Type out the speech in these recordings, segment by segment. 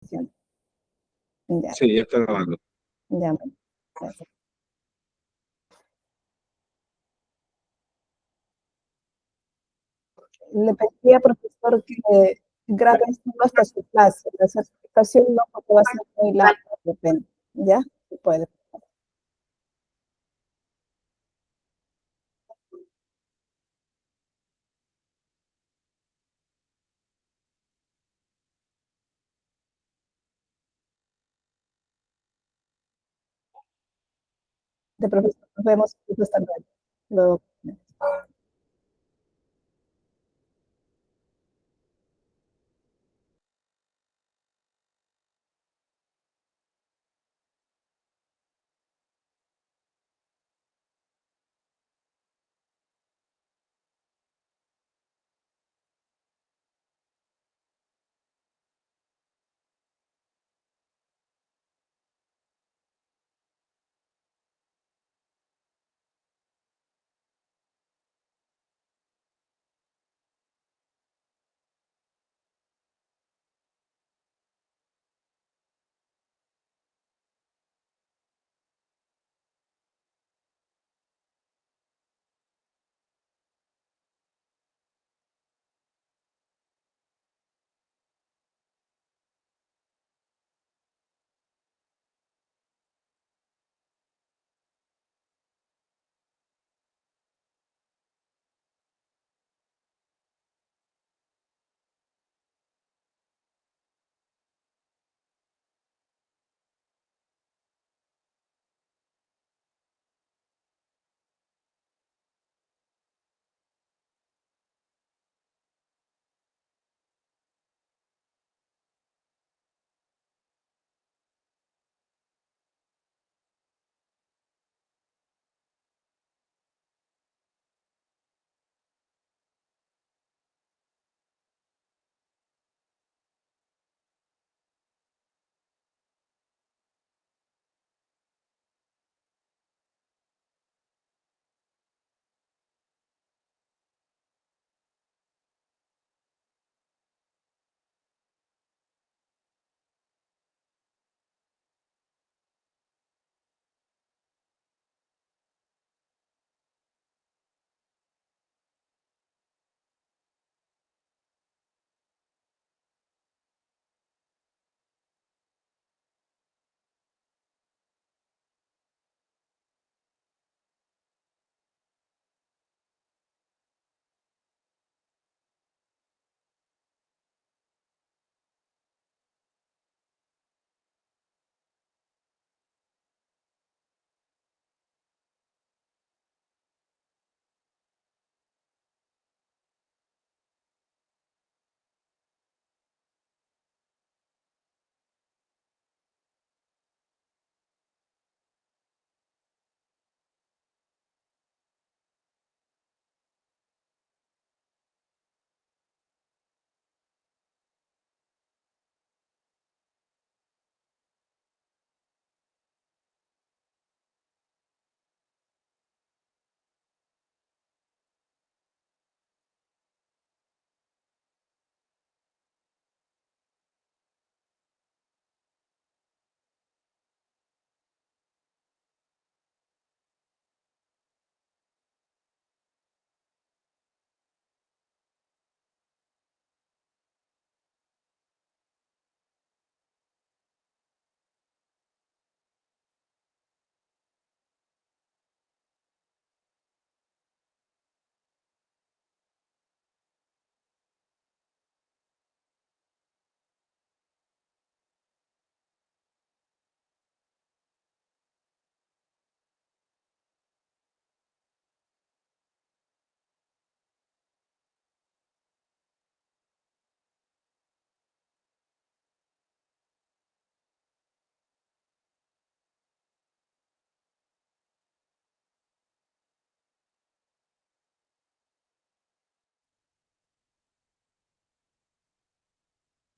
Ya, Sí, ya está grabando. ya, gracias. Le pedí al profesor que grabe esto hasta su clase. La certificación no, porque va a ser muy larga, de repente. ¿Ya? Se puede. De profesor, nos vemos esta tarde. Luego.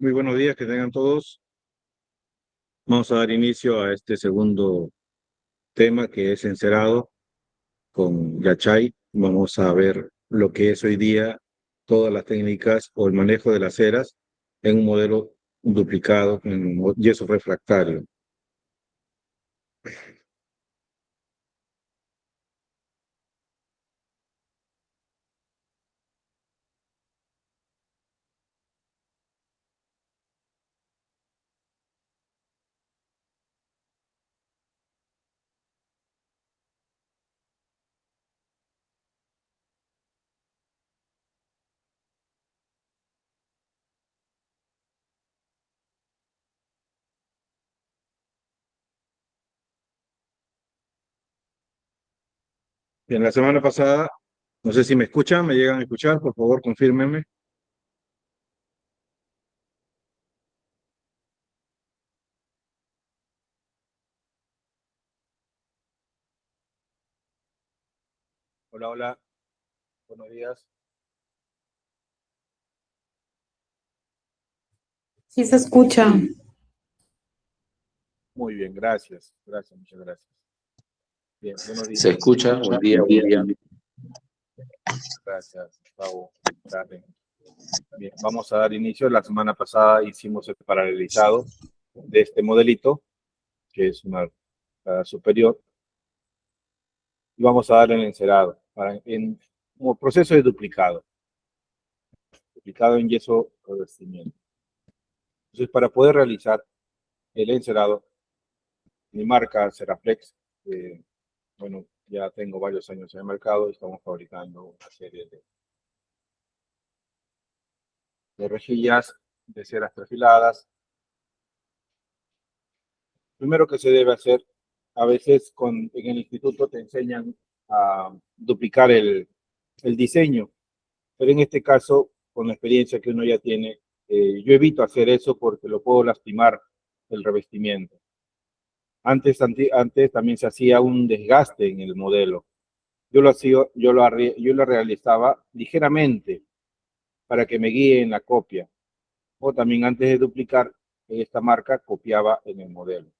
Muy buenos días, que tengan todos. Vamos a dar inicio a este segundo tema que es encerado con Yachay. Vamos a ver lo que es hoy día todas las técnicas o el manejo de las ceras en un modelo duplicado en yeso refractario. Bien, la semana pasada, no sé si me escuchan, me llegan a escuchar, por favor, confírmenme. Hola, hola, buenos días. Sí se escucha. Muy bien, gracias, gracias, muchas gracias. Bien, buenos días. Se escucha, buen día, buen día. Gracias, Gustavo. Tarde. Bien, vamos a dar inicio. La semana pasada hicimos el paralelizado de este modelito, que es una superior, y vamos a dar el encerado como proceso de duplicado en yeso revestimiento. Entonces, para poder realizar el encerado, mi marca Ceraflex, bueno, ya tengo varios años en el mercado y estamos fabricando una serie de rejillas de ceras perfiladas. Primero que se debe hacer, a veces en el instituto te enseñan a duplicar el diseño, pero en este caso, con la experiencia que uno ya tiene, yo evito hacer eso porque lo puedo lastimar el revestimiento. Antes también se hacía un desgaste en el modelo. Yo lo realizaba ligeramente para que me guíe en la copia. O también antes de duplicar, esta marca copiaba en el modelo.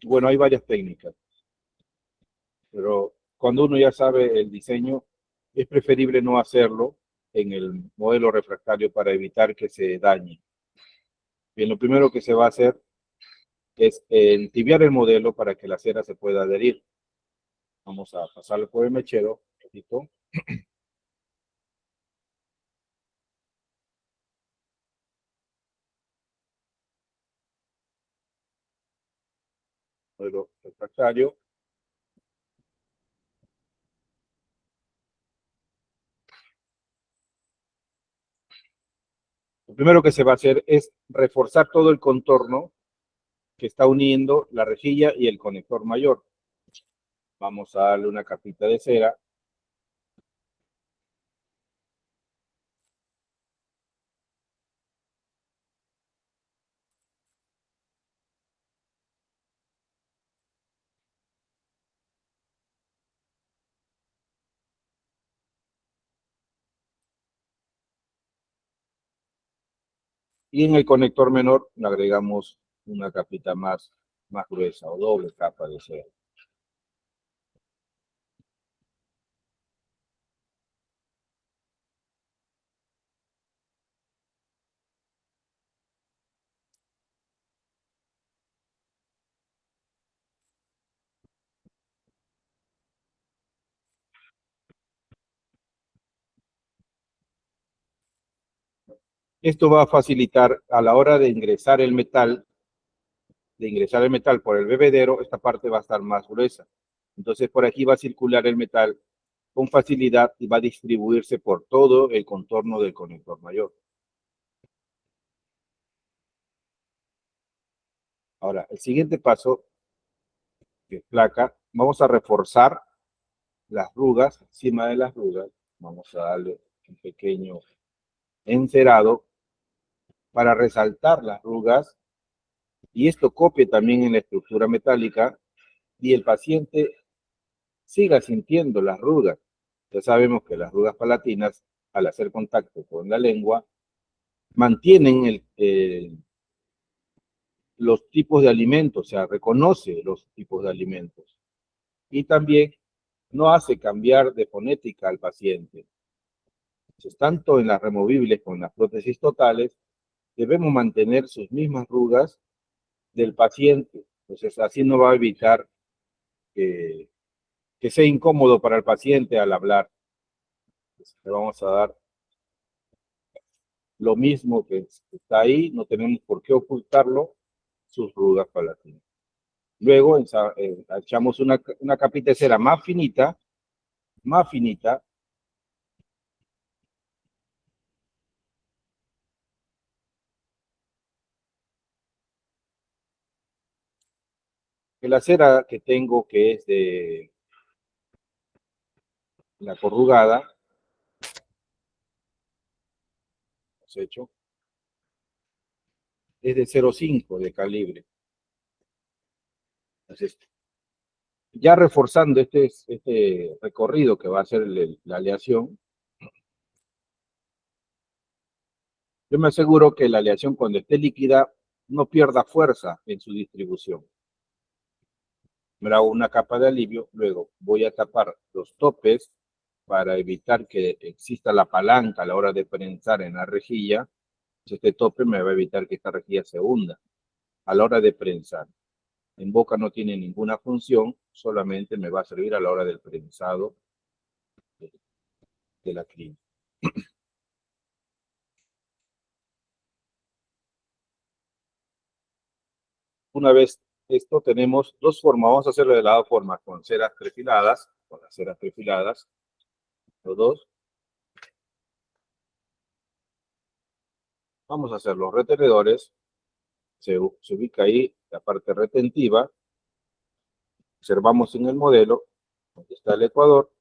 Bueno, hay varias técnicas, pero cuando uno ya sabe el diseño, es preferible no hacerlo en el modelo refractario para evitar que se dañe. Bien, lo primero que se va a hacer es entibiar el modelo para que la cera se pueda adherir. Vamos a pasarlo por el mechero, un poquito. Modelo refractario. Lo primero que se va a hacer es reforzar todo el contorno que está uniendo la rejilla y el conector mayor. Vamos a darle una capita de cera. Y en el conector menor le agregamos una capita más gruesa o doble capa de cera. Esto va a facilitar a la hora de ingresar el metal por el bebedero, esta parte va a estar más gruesa. Entonces por aquí va a circular el metal con facilidad y va a distribuirse por todo el contorno del conector mayor. Ahora, el siguiente paso, que es placa, vamos a reforzar las rugas, encima de las rugas, vamos a darle un pequeño encerado para resaltar las rugas y esto copie también en la estructura metálica y el paciente siga sintiendo las rugas. Ya sabemos que las rugas palatinas, al hacer contacto con la lengua, mantienen los tipos de alimentos, o sea, reconoce los tipos de alimentos. Y también no hace cambiar de fonética al paciente. Entonces, tanto en las removibles como en las prótesis totales, debemos mantener sus mismas arrugas del paciente. Entonces, así no va a evitar que sea incómodo para el paciente al hablar. Entonces, le vamos a dar lo mismo que está ahí, no tenemos por qué ocultarlo, sus arrugas palatinas. Luego echamos una capita de cera más finita, que la cera que tengo, que es de la corrugada, hemos hecho, es de 0,5 de calibre. Entonces, ya reforzando este recorrido que va a ser la aleación, yo me aseguro que la aleación, cuando esté líquida, no pierda fuerza en su distribución. Me hago una capa de alivio, luego voy a tapar los topes para evitar que exista la palanca a la hora de prensar en la rejilla. Este tope me va a evitar que esta rejilla se hunda a la hora de prensar. En boca no tiene ninguna función, solamente me va a servir a la hora del prensado de la clínica. Una vez esto, tenemos dos formas. Vamos a hacerlo de la dos formas, con ceras perfiladas, los dos. Vamos a hacer los retenedores. Se ubica ahí la parte retentiva. Observamos en el modelo, donde está el ecuador.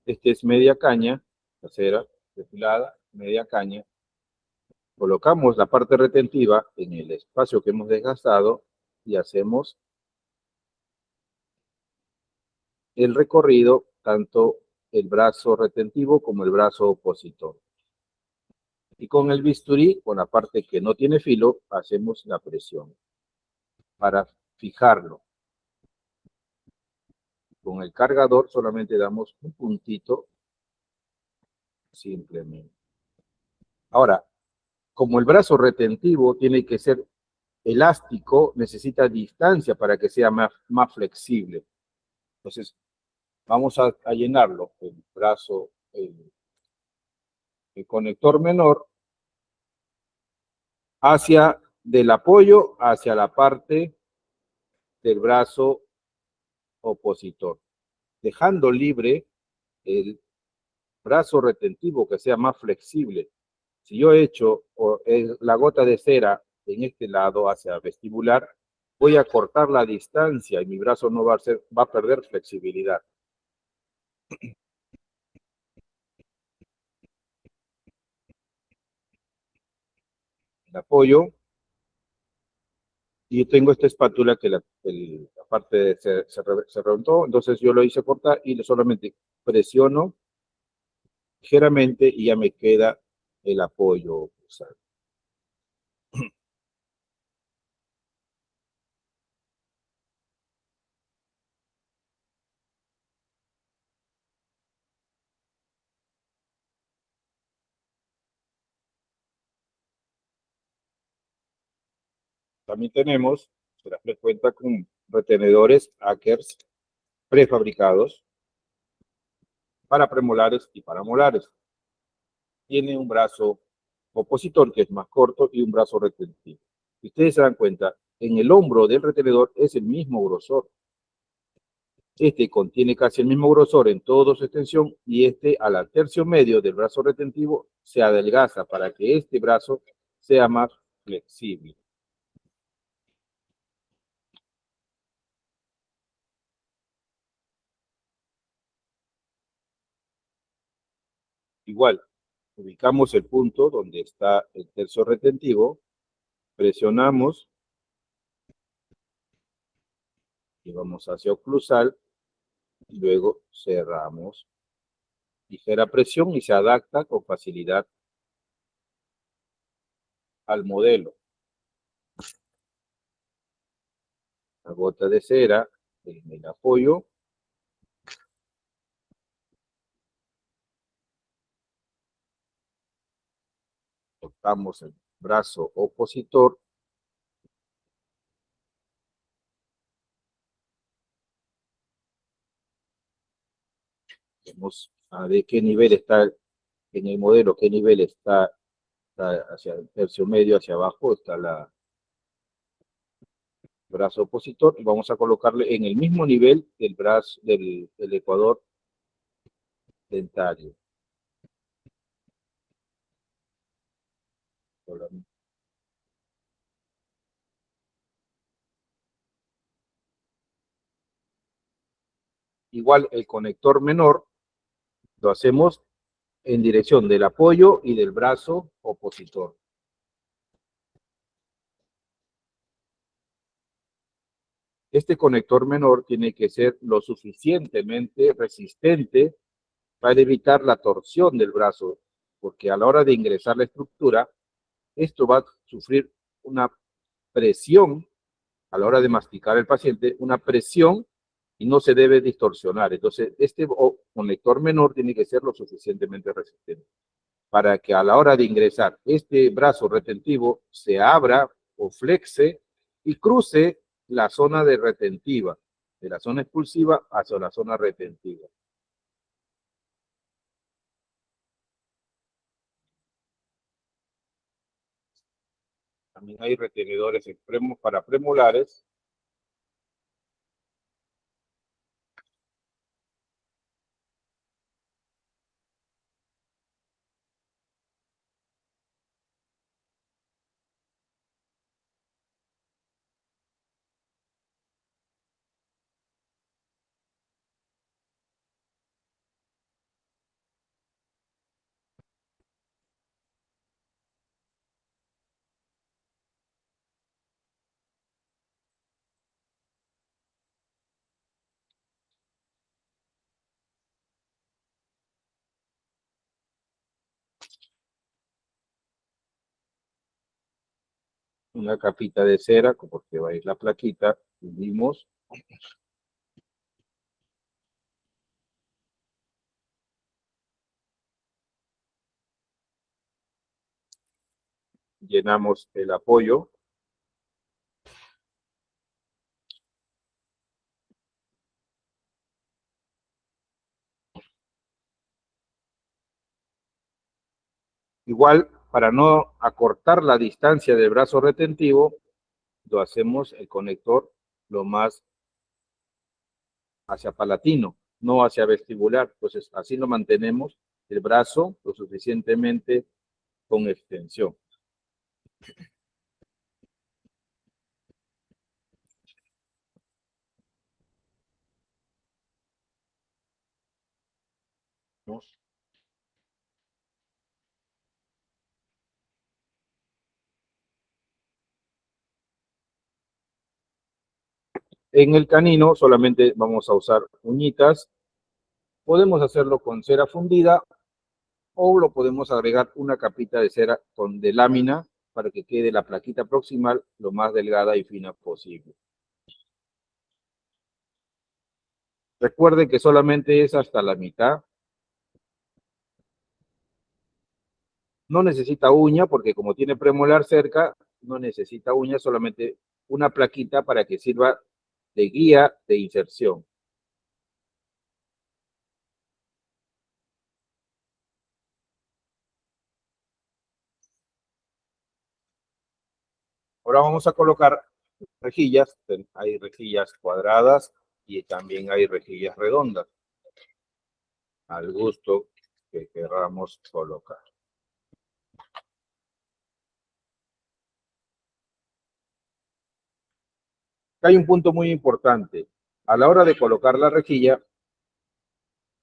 Este es media caña, la cera perfilada, media caña. Colocamos la parte retentiva en el espacio que hemos desgastado y hacemos el recorrido, tanto el brazo retentivo como el brazo opositor. Y con el bisturí, con la parte que no tiene filo, hacemos la presión para fijarlo. Con el cargador solamente damos un puntito, simplemente. Ahora, como el brazo retentivo tiene que ser elástico, necesita distancia para que sea más flexible. Entonces, vamos a llenarlo, el brazo, el conector menor, del apoyo hacia la parte del brazo opositor, dejando libre el brazo retentivo que sea más flexible. Si yo echo la gota de cera en este lado hacia vestibular, voy a cortar la distancia y mi brazo no va a perder flexibilidad. El apoyo. Y tengo esta espátula que la parte se reventó, entonces yo lo hice cortar y solamente presiono ligeramente y ya me queda el apoyo cruzado. También tenemos, se cuenta con retenedores Akers prefabricados para premolares y para molares. Tiene un brazo opositor que es más corto y un brazo retentivo. Si ustedes se dan cuenta, en el hombro del retenedor es el mismo grosor. Este contiene casi el mismo grosor en toda su extensión y este al tercio medio del brazo retentivo se adelgaza para que este brazo sea más flexible. Igual, ubicamos el punto donde está el tercio retentivo, presionamos y vamos hacia oclusal y luego cerramos. Ligera presión y se adapta con facilidad al modelo. La gota de cera en el apoyo. colocamos el brazo opositor. Vemos de qué nivel está en el modelo, qué nivel está hacia el tercio medio, hacia abajo está el brazo opositor, y vamos a colocarle en el mismo nivel del brazo del ecuador dentario. Igual el conector menor lo hacemos en dirección del apoyo y del brazo opositor. Este conector menor tiene que ser lo suficientemente resistente para evitar la torsión del brazo, porque a la hora de ingresar la estructura, esto va a sufrir una presión a la hora de masticar el paciente, una presión, y no se debe distorsionar. Entonces, este conector menor tiene que ser lo suficientemente resistente para que a la hora de ingresar este brazo retentivo se abra o flexe y cruce la zona de retentiva, de la zona expulsiva hacia la zona retentiva. También hay retenedores extremos para premolares. Una capita de cera, porque va a ir la plaquita, unimos. Llenamos el apoyo. Igual, para no acortar la distancia del brazo retentivo, lo hacemos el conector lo más hacia palatino, no hacia vestibular. Entonces, así lo mantenemos el brazo lo suficientemente con extensión. En el canino solamente vamos a usar uñitas. Podemos hacerlo con cera fundida o lo podemos agregar una capita de cera de lámina para que quede la plaquita proximal lo más delgada y fina posible. Recuerde que solamente es hasta la mitad. No necesita uña porque como tiene premolar cerca, no necesita uña, solamente una plaquita para que sirva de guía de inserción. Ahora vamos a colocar rejillas. Hay rejillas cuadradas y también hay rejillas redondas, al gusto que queramos colocar. Hay un punto muy importante. A la hora de colocar la rejilla,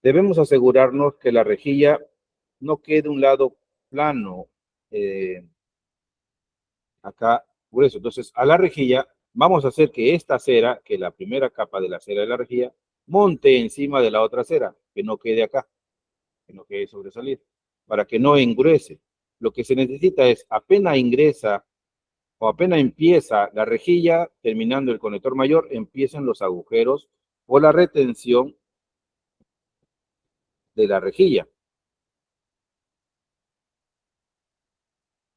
debemos asegurarnos que la rejilla no quede un lado plano, acá grueso. Entonces, a la rejilla vamos a hacer que esta cera, que la primera capa de la cera de la rejilla, monte encima de la otra cera, que no quede acá, que no quede sobresalir, para que no engruese. Lo que se necesita es, apenas ingresa o apenas empieza la rejilla, terminando el conector mayor, empiezan los agujeros o la retención de la rejilla.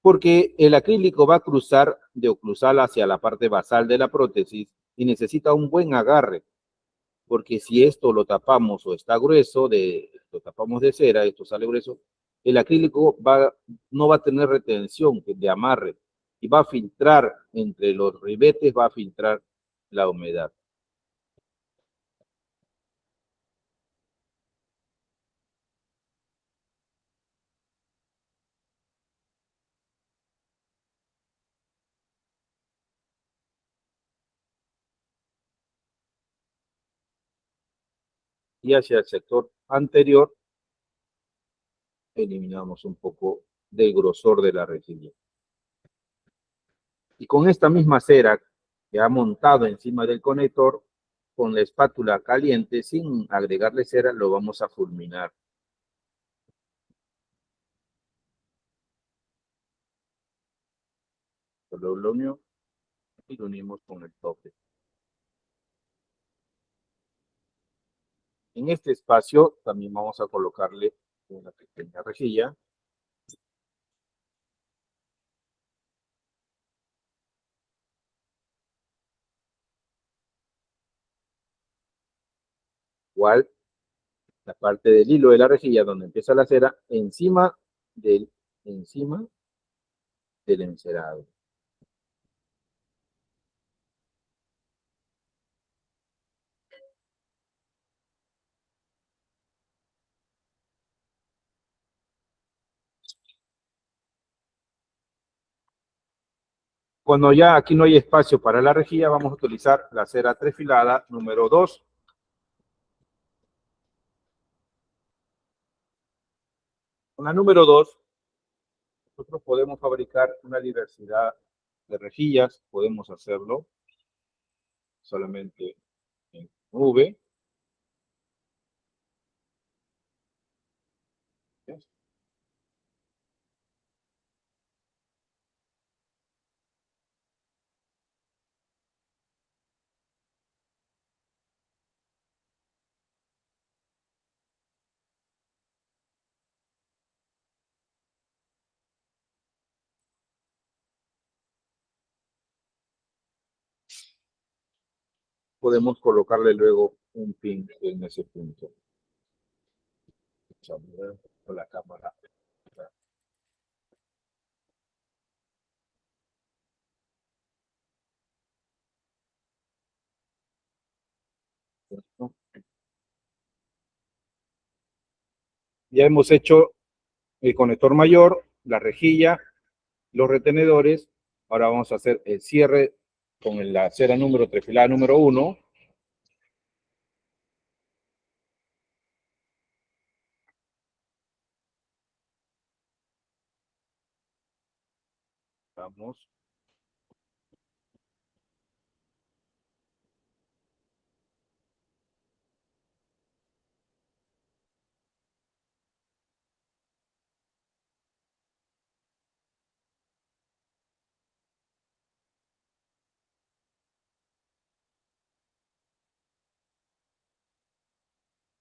porque el acrílico va a cruzar de oclusal hacia la parte basal de la prótesis y necesita un buen agarre, porque si esto lo tapamos o está grueso, lo tapamos de cera, esto sale grueso, el acrílico no va a tener retención de amarre y va a filtrar entre los ribetes, va a filtrar la humedad. Y hacia el sector anterior eliminamos un poco del grosor de la rejilla. Y con esta misma cera que ha montado encima del conector, con la espátula caliente, sin agregarle cera, lo vamos a fulminar. Solo lo unió y lo unimos con el tope. En este espacio también vamos a colocarle una pequeña rejilla. Igual, la parte del hilo de la rejilla donde empieza la cera, encima del encerado. Cuando ya aquí no hay espacio para la rejilla, vamos a utilizar la cera trefilada número 2. Con la número 2, nosotros podemos fabricar una diversidad de rejillas, podemos hacerlo solamente en V. Podemos colocarle luego un pin en ese punto. Vamos a ver con la cámara. Ya hemos hecho el conector mayor, la rejilla, los retenedores. Ahora vamos a hacer el cierre con la cera número trefilada número 1. Vamos.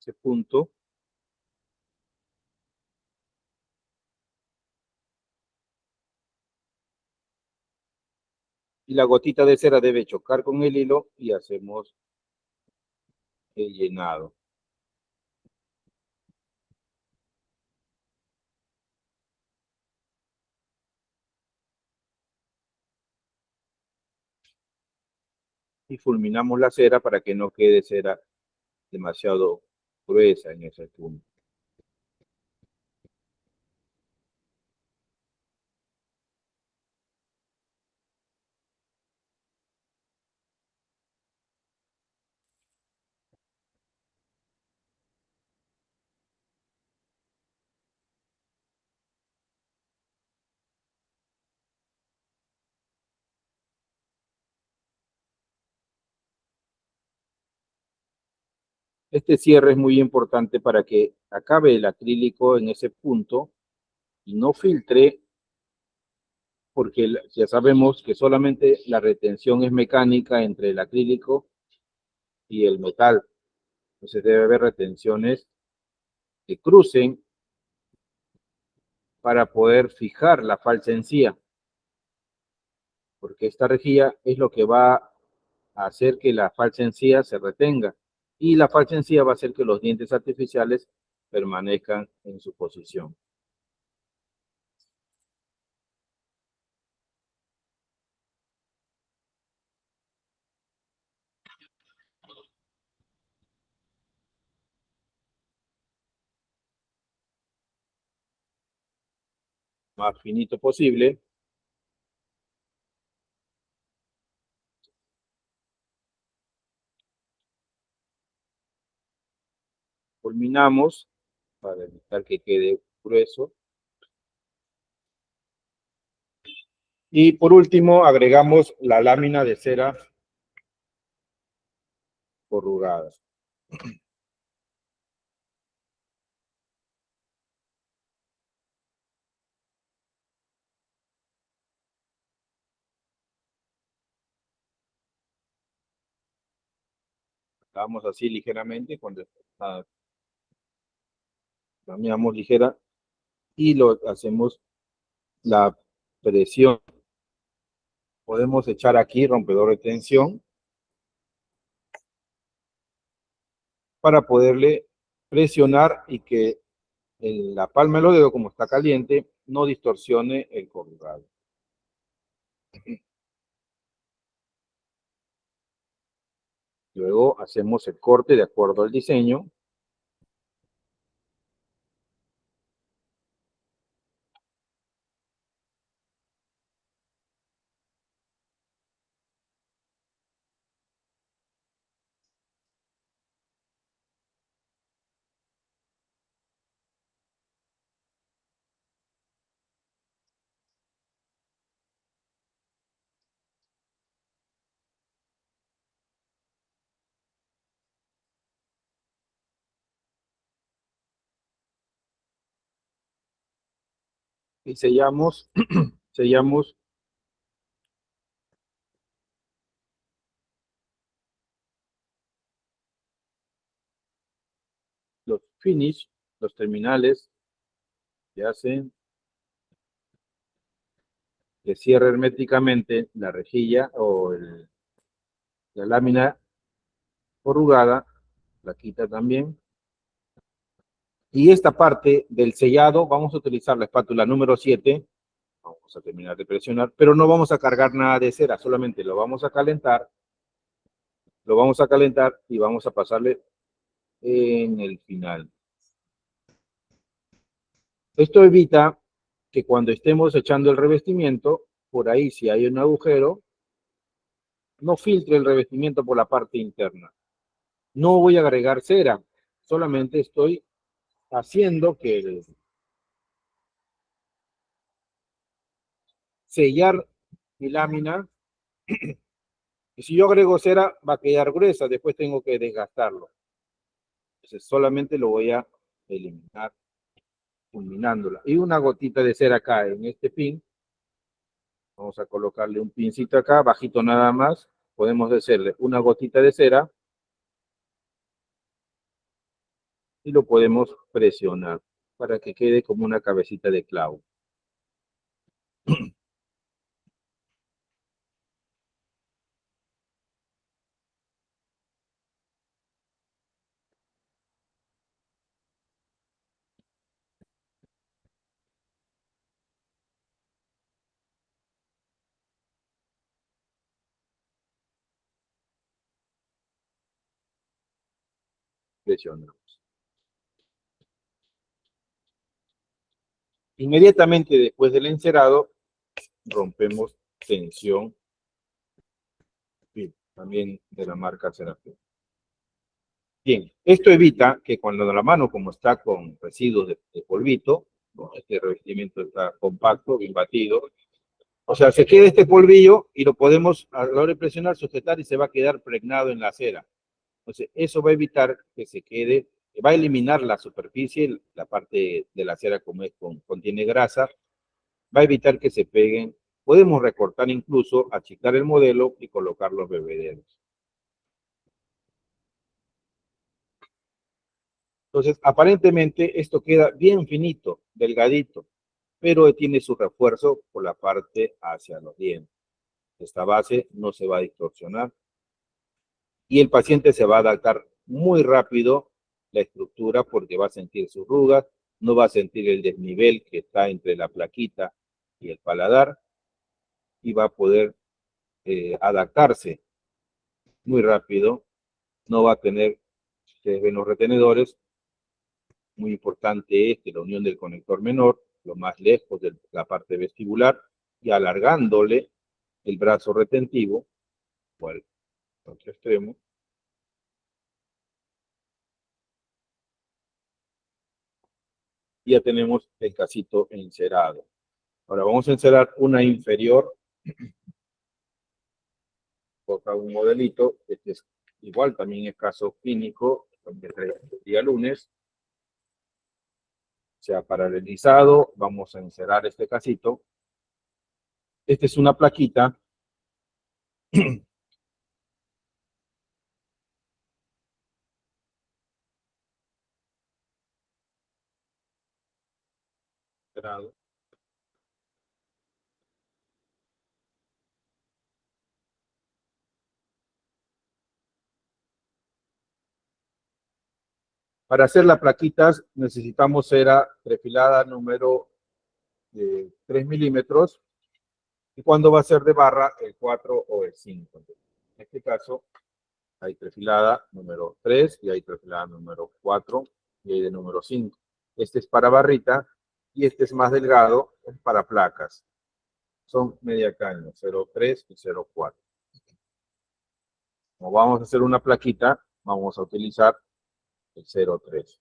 Ese punto. Y la gotita de cera debe chocar con el hilo y hacemos el llenado. Y fulminamos la cera para que no quede cera demasiado gruesa en ese punto. Este cierre es muy importante para que acabe el acrílico en ese punto y no filtre, porque ya sabemos que solamente la retención es mecánica entre el acrílico y el metal. Entonces debe haber retenciones que crucen para poder fijar la falsa encía, porque esta rejilla es lo que va a hacer que la falsa encía se retenga, y la falsa encía va a hacer que los dientes artificiales permanezcan en su posición. Más finito posible. Culminamos para evitar que quede grueso. Y por último agregamos la lámina de cera corrugada. Damos así ligeramente cuando laminamos ligera y lo hacemos la presión. Podemos echar aquí rompedor de tensión para poderle presionar y que la palma de los dedos, como está caliente, no distorsione el corrugado. Luego hacemos el corte de acuerdo al diseño. Y sellamos, sellamos los finish, los terminales que hacen que cierre herméticamente la rejilla o la lámina corrugada, la quita también. Y esta parte del sellado vamos a utilizar la espátula número 7. Vamos a terminar de presionar, pero no vamos a cargar nada de cera, solamente lo vamos a calentar. Lo vamos a calentar y vamos a pasarle en el final. Esto evita que cuando estemos echando el revestimiento, por ahí si hay un agujero, no filtre el revestimiento por la parte interna. No voy a agregar cera, solamente estoy haciendo que sellar mi lámina. Y si yo agrego cera, va a quedar gruesa, después tengo que desgastarlo. Entonces solamente lo voy a eliminar culminándola. Y una gotita de cera acá en este pin. Vamos a colocarle un pincito acá, bajito nada más. Podemos hacerle una gotita de cera y lo podemos presionar para que quede como una cabecita de clavo. Presionamos. Inmediatamente después del encerado, rompemos tensión, también de la marca Serafim. Bien, esto evita que cuando la mano, como está con residuos de polvito, este revestimiento está compacto, bien batido, o sea, se queda este polvillo y lo podemos a la hora de presionar, sujetar y se va a quedar pregnado en la cera. Entonces, eso va a evitar que se quede, va a eliminar la superficie, la parte de la cera como contiene grasa, va a evitar que se peguen. Podemos recortar incluso, achicar el modelo y colocar los bebederos. Entonces, aparentemente esto queda bien finito, delgadito. pero tiene su refuerzo por la parte hacia los dientes. Esta base no se va a distorsionar y el paciente se va a adaptar muy rápido la estructura porque va a sentir sus arrugas, no va a sentir el desnivel que está entre la plaquita y el paladar y va a poder adaptarse muy rápido. No va a tener, si ustedes ven los retenedores, muy importante es que la unión del conector menor, lo más lejos de la parte vestibular, y alargándole el brazo retentivo, o el otro extremo, y ya tenemos el casito encerado. Ahora vamos a encerar una inferior, toca un modelito, este es igual, también es caso clínico, el día lunes, se ha paralelizado, vamos a encerar este casito. Esta es una plaquita encerado. Para hacer las plaquitas necesitamos cera trefilada número 3 milímetros y cuando va a ser de barra el 4 o el 5. En este caso hay trefilada número 3 y hay trefilada número 4 y hay de número 5. Este es para barrita y este es más delgado, es para placas. Son media caña, 0,3 y 0,4. Como vamos a hacer una plaquita, vamos a utilizar el 0,3.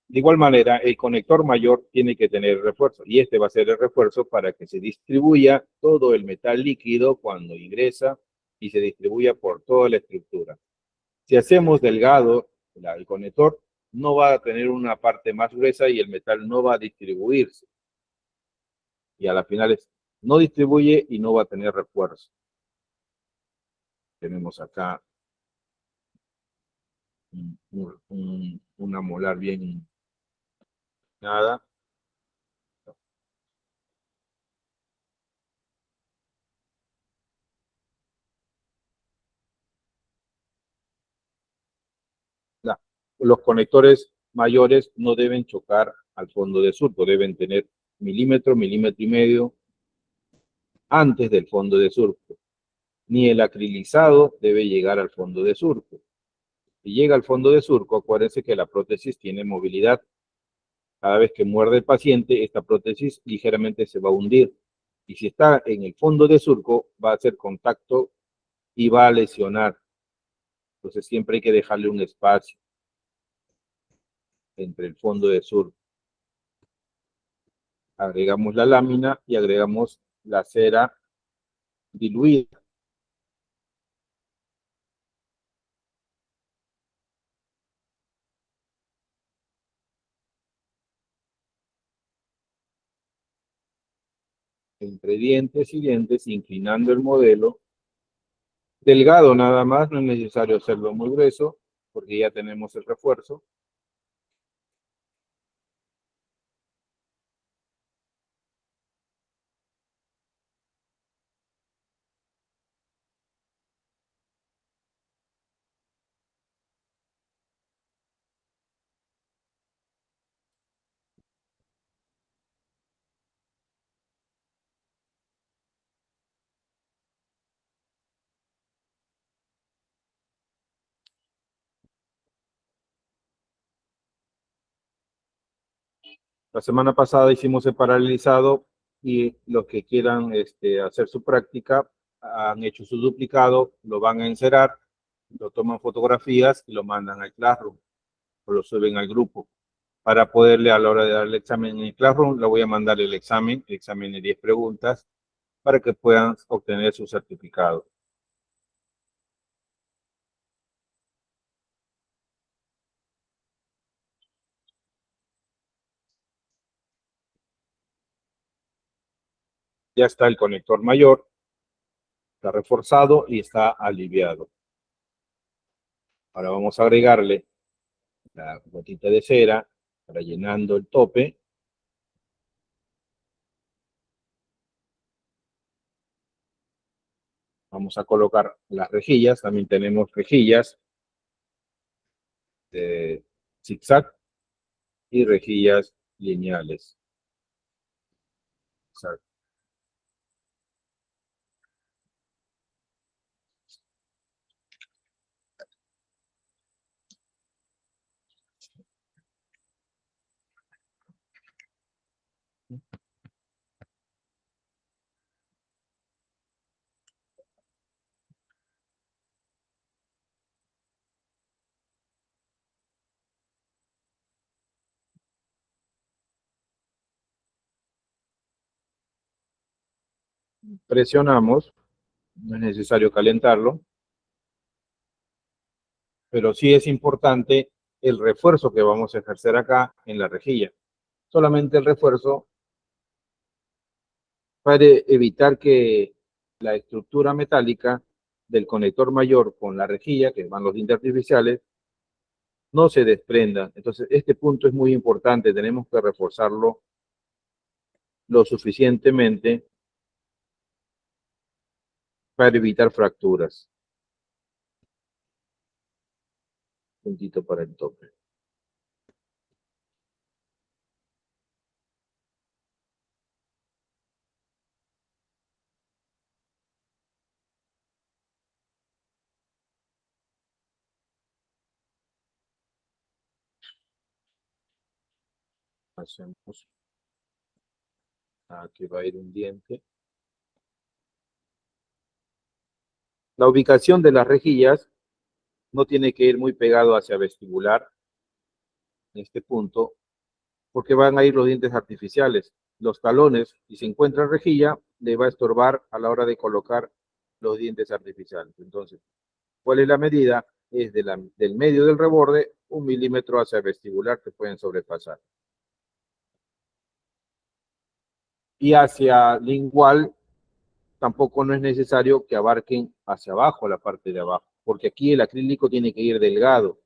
De igual manera, el conector mayor tiene que tener refuerzo y este va a ser el refuerzo para que se distribuya todo el metal líquido cuando ingresa y se distribuya por toda la estructura. Si hacemos delgado el conector, no va a tener una parte más gruesa y el metal no va a distribuirse. Y a la final no distribuye y no va a tener refuerzo. Tenemos acá una molar bien nada. Los conectores mayores no deben chocar al fondo de surco, deben tener milímetro, milímetro y medio antes del fondo de surco. Ni el acrilizado debe llegar al fondo de surco. Si llega al fondo de surco, acuérdense que la prótesis tiene movilidad. Cada vez que muerde el paciente, esta prótesis ligeramente se va a hundir. Y si está en el fondo de surco, va a hacer contacto y va a lesionar. Entonces siempre hay que dejarle un espacio entre el fondo de surco. Agregamos la lámina y agregamos la cera diluida. Entre dientes y dientes, inclinando el modelo. Delgado nada más, no es necesario hacerlo muy grueso, porque ya tenemos el refuerzo. La semana pasada hicimos el paralelizado y los que quieran hacer su práctica han hecho su duplicado, lo van a encerar, lo toman fotografías y lo mandan al Classroom o lo suben al grupo. Para poderle a la hora de dar el examen en el Classroom, le voy a mandar el examen de 10 preguntas para que puedan obtener su certificado. Ya está el conector mayor, está reforzado y está aliviado. Ahora vamos a agregarle la gotita de cera para llenando el tope. Vamos a colocar las rejillas. También tenemos rejillas de zigzag y rejillas lineales. Zigzag. Presionamos, no es necesario calentarlo, pero sí es importante el refuerzo que vamos a ejercer acá en la rejilla. Solamente el refuerzo para evitar que la estructura metálica del conector mayor con la rejilla, que van los dientes artificiales, no se desprenda. Entonces, este punto es muy importante, tenemos que reforzarlo lo suficientemente para evitar fracturas. Puntito para el tope. Hacemos, aquí va a ir un diente. La ubicación de las rejillas no tiene que ir muy pegado hacia vestibular en este punto, porque van a ir los dientes artificiales. Los talones, si se encuentra rejilla, le va a estorbar a la hora de colocar los dientes artificiales. Entonces, ¿cuál es la medida? Es del medio del reborde, 1 milímetro hacia vestibular que pueden sobrepasar. Y hacia lingual, tampoco no es necesario que abarquen hacia abajo, la parte de abajo, porque aquí el acrílico tiene que ir delgado,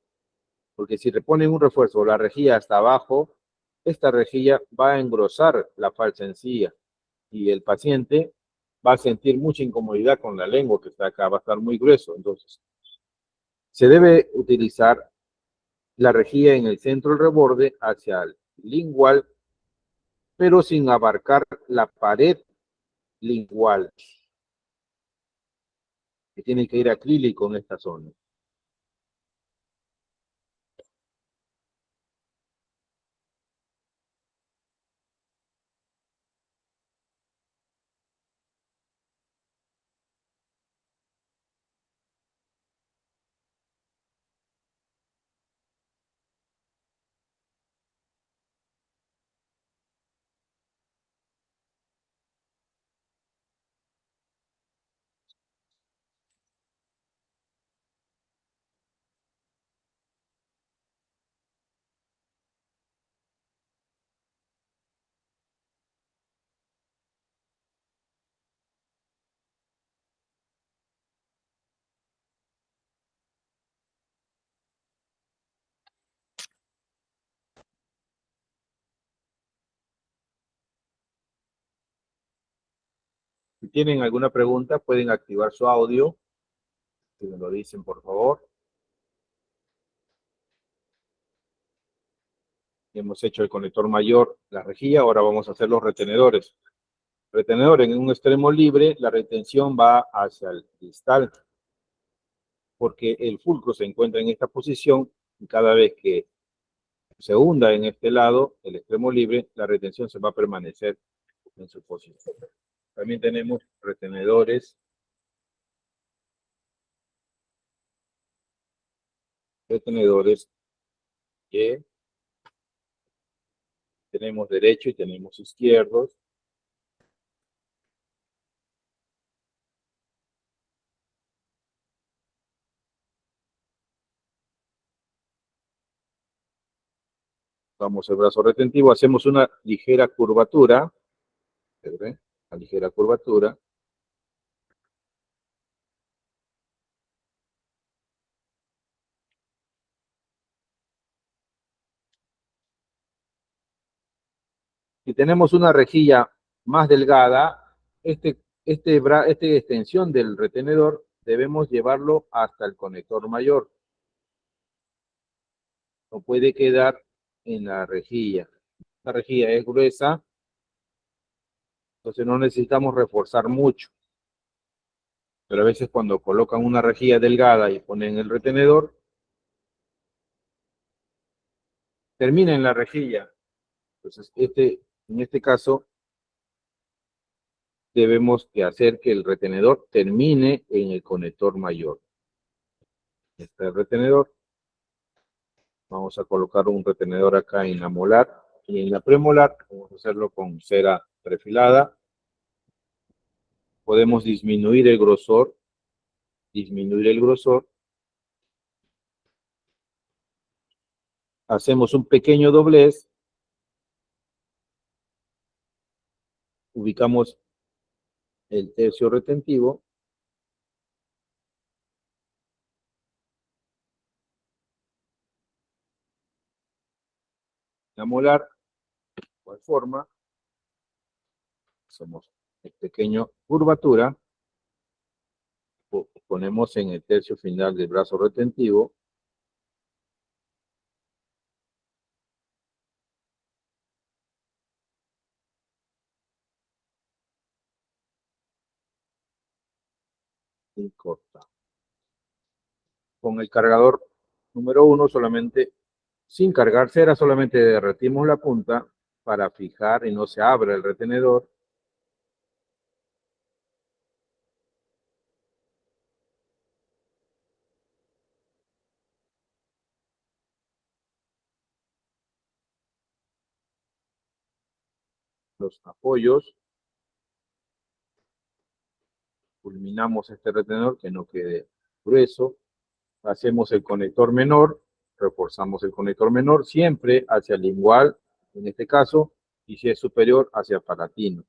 porque si le ponen un refuerzo la rejilla hasta abajo, esta rejilla va a engrosar la falsa encía y el paciente va a sentir mucha incomodidad con la lengua que está acá, va a estar muy grueso. Entonces, se debe utilizar la rejilla en el centro del reborde hacia el lingual, pero sin abarcar la pared lingual, que tiene que ir acrílico en esta zona. Si tienen alguna pregunta, pueden activar su audio. Si me lo dicen, por favor. Hemos hecho el conector mayor, la rejilla, ahora vamos a hacer los retenedores. Retenedor en un extremo libre, la retención va hacia el distal, porque el fulcro se encuentra en esta posición y cada vez que se hunda en este lado, el extremo libre, la retención se va a permanecer en su posición. También tenemos retenedores que tenemos derecho y tenemos izquierdos. Vamos el brazo retentivo, hacemos una ligera curvatura. ¿Ve? la ligera curvatura. Si tenemos una rejilla más delgada, esta extensión del retenedor debemos llevarlo hasta el conector mayor. No puede quedar en la rejilla. La rejilla es gruesa, entonces no necesitamos reforzar mucho. Pero a veces cuando colocan una rejilla delgada y ponen el retenedor, termina en la rejilla. Entonces, en este caso, debemos de hacer que el retenedor termine en el conector mayor. Este retenedor. Vamos a colocar un retenedor acá en la molar y en la premolar vamos a hacerlo con cera perfilada. Podemos disminuir el grosor, Hacemos un pequeño doblez, ubicamos el tercio retentivo. La molar, de igual forma, hacemos una pequeña curvatura, ponemos en el tercio final del brazo retentivo. Y cortamos. Con el cargador número 1 solamente, sin cargar cera, solamente derretimos la punta para fijar y no se abra el retenedor. Los apoyos, culminamos este retenedor que no quede grueso. Hacemos el conector menor, reforzamos el conector menor siempre hacia el igual, en este caso, y si es superior hacia palatino.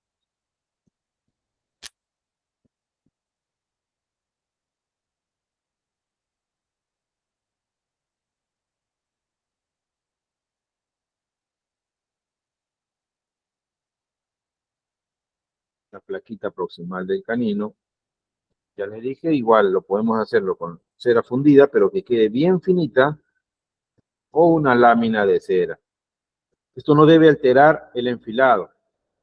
La plaquita proximal del canino. Ya les dije, igual lo podemos hacerlo con cera fundida, pero que quede bien finita, o una lámina de cera. Esto no debe alterar el enfilado.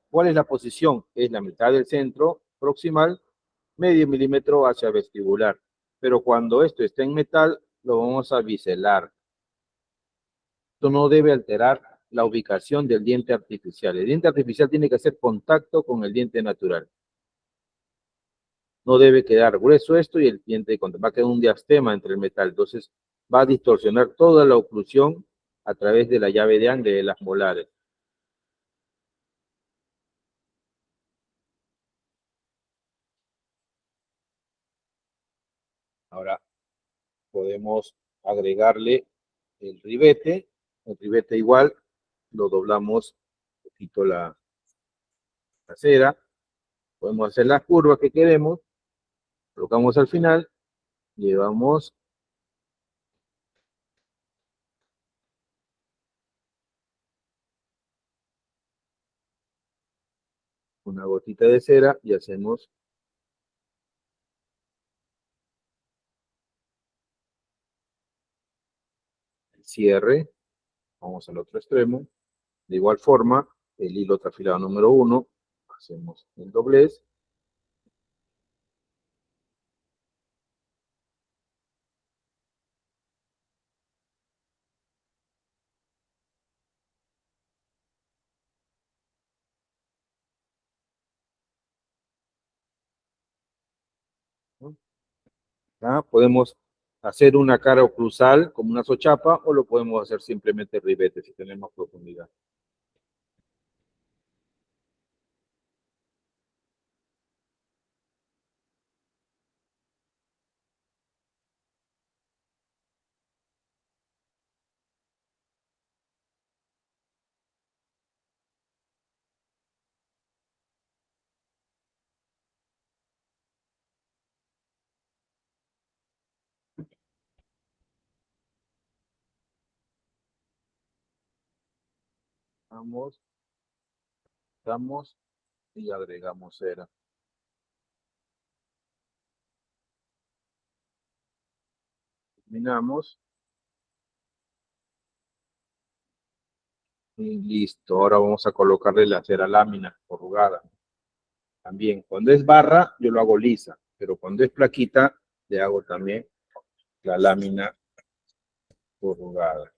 ¿Cuál es la posición? Es la mitad del centro proximal, medio milímetro hacia vestibular. Pero cuando esto está en metal, lo vamos a biselar. Esto no debe alterar la ubicación del diente artificial. El diente artificial tiene que hacer contacto con el diente natural. No debe quedar grueso esto y el diente va a quedar un diastema entre el metal. Entonces va a distorsionar toda la oclusión a través de la llave de Angle de las molares. Ahora podemos agregarle el ribete. El ribete igual lo doblamos un poquito la cera. Podemos hacer las curvas que queremos. Colocamos al final. Llevamos una gotita de cera y hacemos el cierre. Vamos al otro extremo. De igual forma, el hilo trafilado número 1, hacemos el doblez. ¿No? ¿Ah? Podemos hacer una cara oclusal como una sochapa o lo podemos hacer simplemente ribete si tenemos profundidad. Damos y agregamos cera. Terminamos. Y listo. Ahora vamos a colocarle la cera lámina corrugada. También, cuando es barra, yo lo hago lisa. Pero cuando es plaquita, le hago también la lámina corrugada.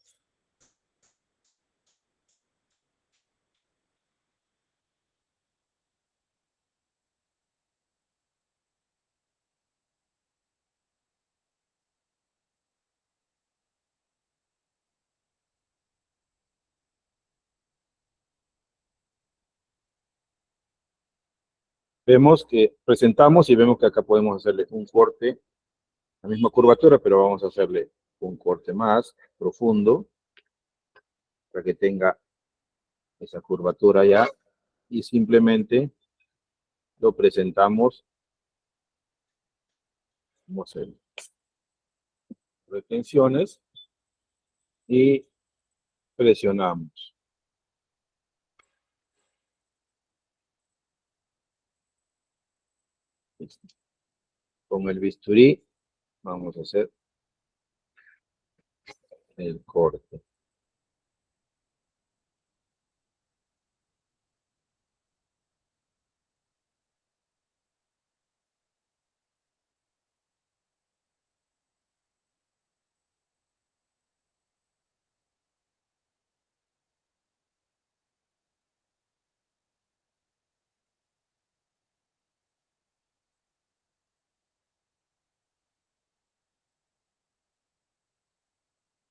Vemos que presentamos y vemos que acá podemos hacerle un corte, la misma curvatura, pero vamos a hacerle un corte más profundo para que tenga esa curvatura ya y simplemente lo presentamos como hacer retenciones y presionamos. Listo. Con el bisturí vamos a hacer el corte.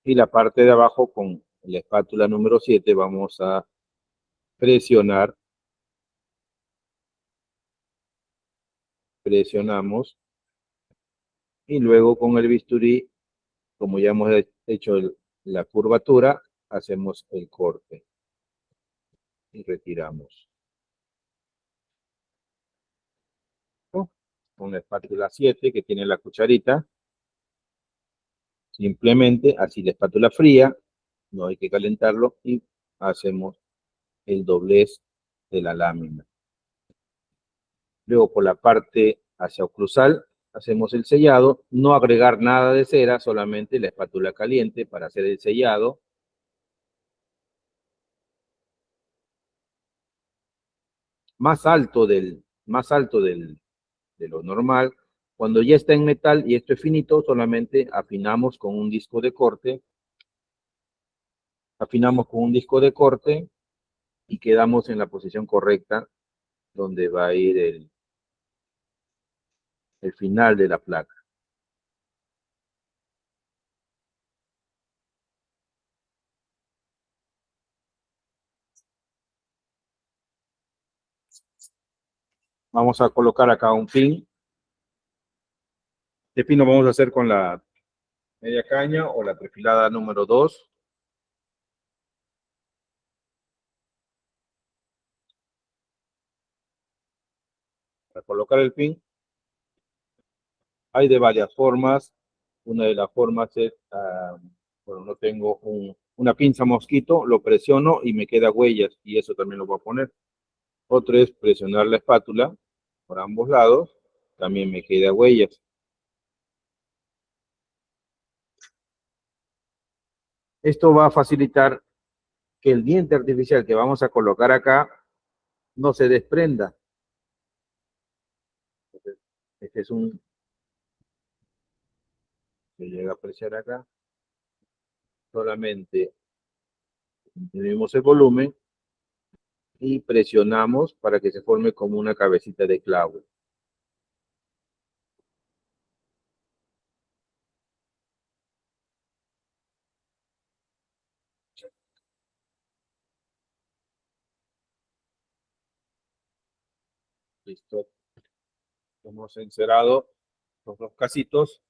Y la parte de abajo con la espátula número 7 vamos a presionar. Presionamos. Y luego con el bisturí, como ya hemos hecho la curvatura, hacemos el corte. Y retiramos. Con la espátula 7 que tiene la cucharita. Simplemente así la espátula fría, no hay que calentarlo y hacemos el doblez de la lámina. Luego por la parte hacia oclusal hacemos el sellado, no agregar nada de cera, solamente la espátula caliente para hacer el sellado. Más alto de lo normal. Cuando ya está en metal y esto es finito, solamente afinamos con un disco de corte. Afinamos con un disco de corte y quedamos en la posición correcta donde va a ir el final de la placa. Vamos a colocar acá un pin. Este pin lo vamos a hacer con la media caña o la perfilada número 2. Para colocar el pin hay de varias formas. Una de las formas es, bueno, no tengo una pinza mosquito, lo presiono y me queda huellas y eso también lo voy a poner. Otro es presionar la espátula por ambos lados, también me queda huellas. Esto va a facilitar que el diente artificial que vamos a colocar acá no se desprenda. Este es se llega a apreciar acá. Solamente disminuimos el volumen y presionamos para que se forme como una cabecita de clavo. Listo. Hemos encerado los dos casitos.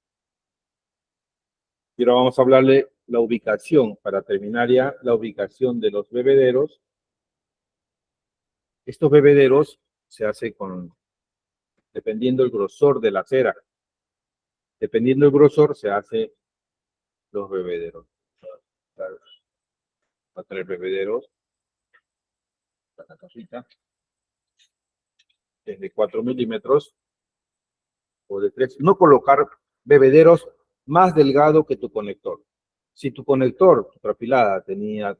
Y ahora vamos a hablarle la ubicación, para terminar ya, la ubicación de los bebederos. Estos bebederos se hace dependiendo el grosor de la cera. Dependiendo el grosor se hace los bebederos. Va a tener bebederos la cajita, es de 4 milímetros o de 3. No colocar bebederos más delgado que tu conector. Si tu conector, tu trapilada, tenía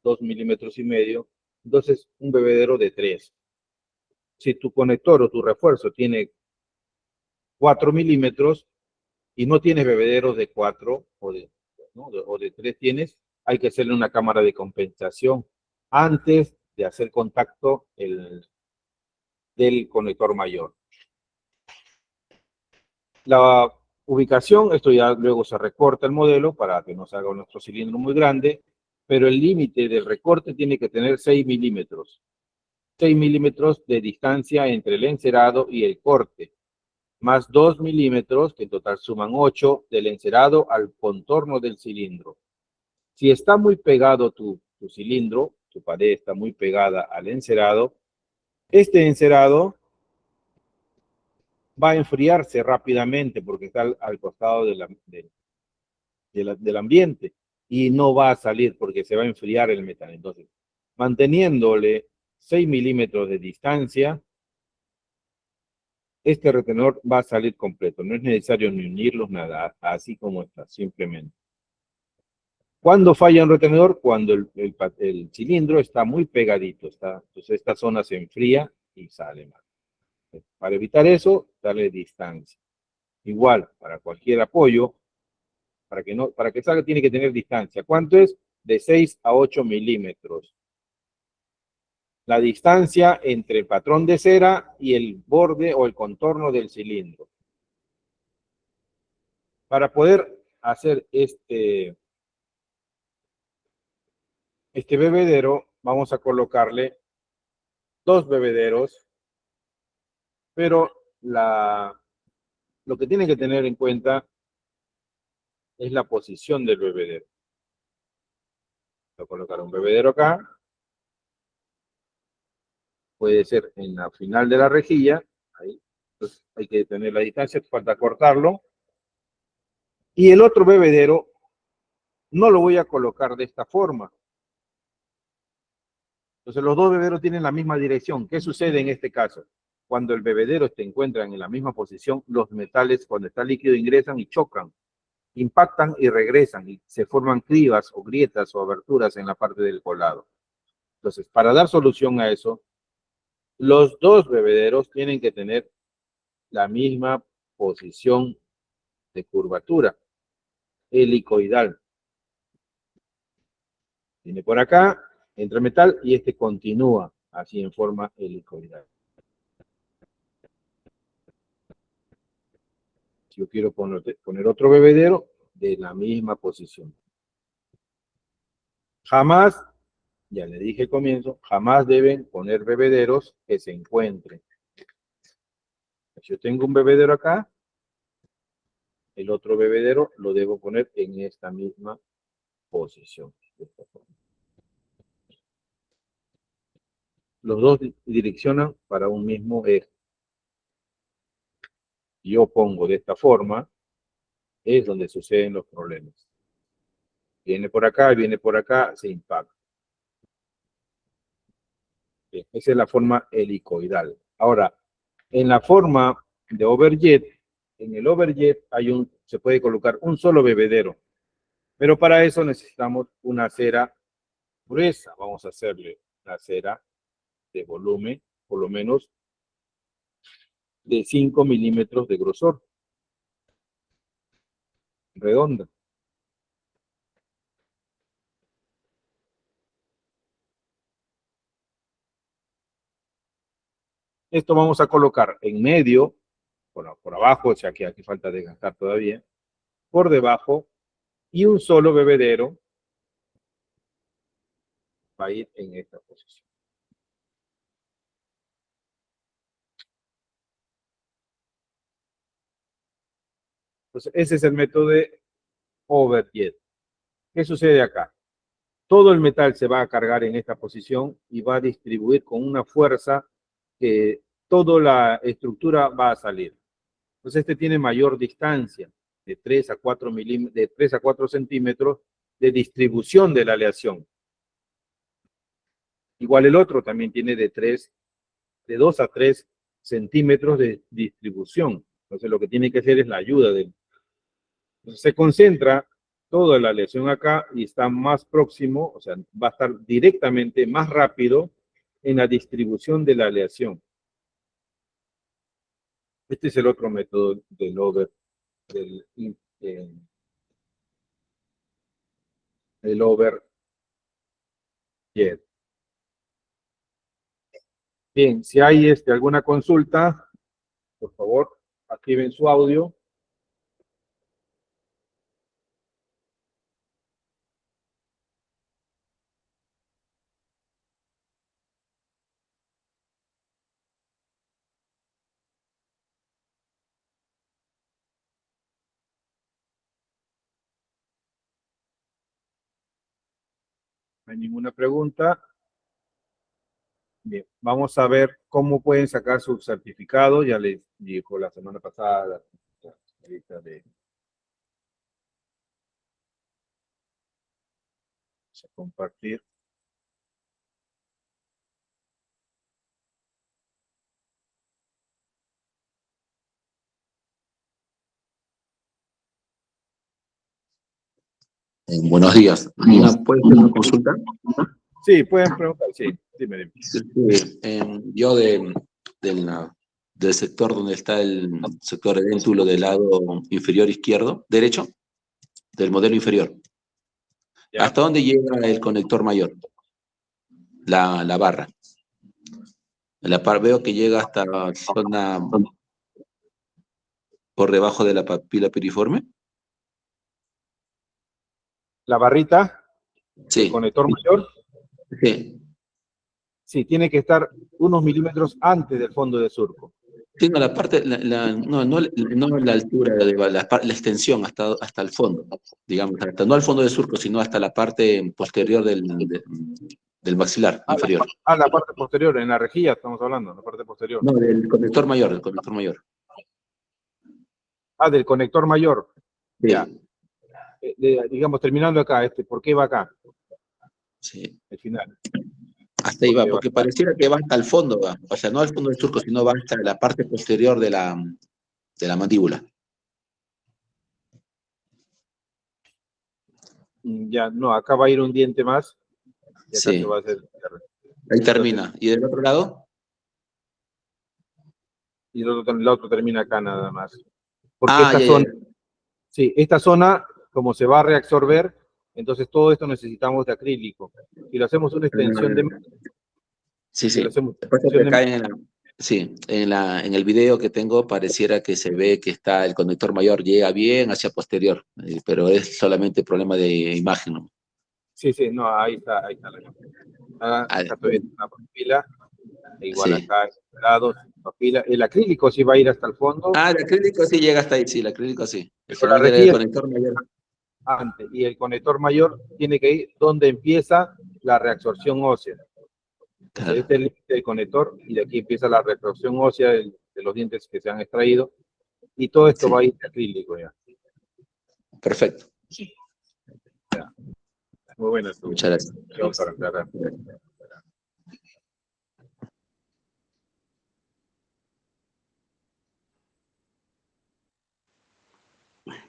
2 milímetros y medio, entonces un bebedero de 3. Si tu conector o tu refuerzo tiene 4 milímetros y no tienes bebederos de 4 o de 3 tienes, hay que hacerle una cámara de compensación antes de hacer contacto del conector mayor. La ubicación, esto ya luego se recorta el modelo para que no se haga nuestro cilindro muy grande, pero el límite del recorte tiene que tener 6 milímetros. 6 milímetros de distancia entre el encerado y el corte, más 2 milímetros, que en total suman 8, del encerado al contorno del cilindro. Si está muy pegado tu cilindro, tu pared está muy pegada al encerado, este encerado va a enfriarse rápidamente porque está al costado del ambiente y no va a salir porque se va a enfriar el metal. Entonces, manteniéndole 6 milímetros de distancia, este retenedor va a salir completo. No es necesario ni unirlos, nada, así como está, simplemente. ¿Cuándo falla un retenedor? Cuando el cilindro está muy pegadito. Entonces esta zona se enfría y sale mal. Para evitar eso, darle distancia. Igual, para cualquier apoyo, para que salga tiene que tener distancia. ¿Cuánto es? De 6 a 8 milímetros. La distancia entre el patrón de cera y el borde o el contorno del cilindro. Para poder hacer este bebedero, vamos a colocarle 2 bebederos, pero lo que tienen que tener en cuenta es la posición del bebedero. Voy a colocar un bebedero acá. Puede ser en la final de la rejilla. Ahí. Entonces hay que tener la distancia, falta cortarlo. Y el otro bebedero no lo voy a colocar de esta forma. Entonces los dos bebederos tienen la misma dirección. ¿Qué sucede en este caso? Cuando el bebedero se encuentran en la misma posición, los metales cuando está líquido ingresan y chocan, impactan y regresan y se forman cribas o grietas o aberturas en la parte del colado. Entonces, para dar solución a eso, los dos bebederos tienen que tener la misma posición de curvatura, helicoidal. Viene por acá, entra metal y este continúa así en forma helicoidal. Si yo quiero poner otro bebedero de la misma posición. Jamás, ya le dije al comienzo, jamás deben poner bebederos que se encuentren. Si yo tengo un bebedero acá, el otro bebedero lo debo poner en esta misma posición. Los dos direccionan para un mismo eje. Yo pongo de esta forma, es donde suceden los problemas. Viene por acá, se impacta. Bien, esa es la forma helicoidal. Ahora, en la forma de overjet, en el overjet se puede colocar un solo bebedero, pero para eso necesitamos una cera gruesa. Vamos a hacerle una cera de volumen, por lo menos de 5 milímetros de grosor, redonda. Esto vamos a colocar en medio, por abajo, o sea que aquí falta desgastar todavía, por debajo, y un solo bebedero va a ir en esta posición. Entonces, ese es el método de overjet. ¿Qué sucede acá? Todo el metal se va a cargar en esta posición y va a distribuir con una fuerza que toda la estructura va a salir. Entonces, este tiene mayor distancia, de 3 a 4 centímetros de distribución de la aleación. Igual el otro también tiene de 2 a 3 centímetros de distribución. Entonces lo que tiene que hacer es la ayuda del... Entonces se concentra toda la lesión acá y está más próximo, o sea, va a estar directamente más rápido en la distribución de la aleación. Este es el otro método del over, el overjet. Bien, si hay alguna consulta, por favor, activen su audio. No hay ninguna pregunta. Bien, vamos a ver cómo pueden sacar su certificado. Ya les dijo la semana pasada la señorita de... Vamos a compartir. Buenos días. ¿Puede ser una consulta? Sí, pueden preguntar, sí. Dime. Yo del sector donde está el sector edéntulo del lado inferior izquierdo, derecho, del modelo inferior. ¿Ya? ¿Hasta dónde llega el conector mayor? La barra. Veo que llega hasta la zona por debajo de la papila piriforme. La barrita, Sí. el conector mayor, Sí. sí, tiene que estar unos milímetros antes del fondo de surco. Sí, no, la parte, no la altura, la extensión hasta el fondo, digamos, no al fondo del surco, sino hasta la parte posterior del maxilar inferior. La parte posterior, en la rejilla estamos hablando, la parte posterior. No, del conector mayor, Del conector mayor. Sí. Ya. Digamos, terminando acá, ¿por qué va acá? Sí. El final. Hasta ahí va, porque pareciera que va hasta el fondo, va. O sea, no al fondo del surco, sino va hasta la parte posterior de la mandíbula. Ya, no, acá va a ir un diente más. Y acá Sí. se va a hacer. Ahí termina. ¿Y del otro lado? Y el otro termina acá nada más. Porque Ya. Sí, esta zona, como se va a reabsorber, entonces todo esto necesitamos de acrílico. Si lo hacemos una extensión de... Sí, si sí. lo hacemos Después extensión que cae sí, en el video que tengo pareciera que se ve que está el conector mayor, llega bien hacia posterior, pero es solamente problema de imagen, ¿no? Sí, no, ahí está acá todavía tiene una papila, igual Sí. acá lado, papila. El acrílico sí va a ir hasta el fondo. El acrílico sí llega hasta ahí, sí, el acrílico sí. Pero la Solamente el rejilla conector mayor. antes, y el conector mayor tiene que ir donde empieza la reabsorción ósea. Claro. Este es el límite del conector y de aquí empieza la reabsorción ósea de los dientes que se han extraído y todo esto va a ir de acrílico ya. Perfecto. Ya. Muy buena. Muchas gracias. Para aclarar.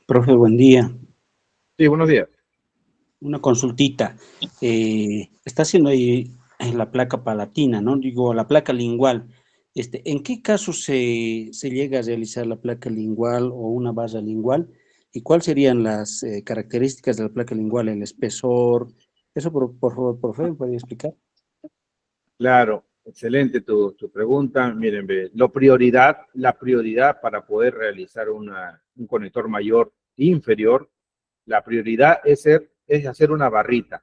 Profe, buen día. Sí, buenos días. Una consultita. Está haciendo ahí en la placa palatina, ¿no? Digo, la placa lingual. ¿En qué caso se llega a realizar la placa lingual o una barra lingual? ¿Y cuáles serían las características de la placa lingual, el espesor? Eso, por favor, profe, ¿me podría explicar? Claro, excelente tu pregunta. Miren, la prioridad para poder realizar un conector mayor inferior, la prioridad es hacer una barrita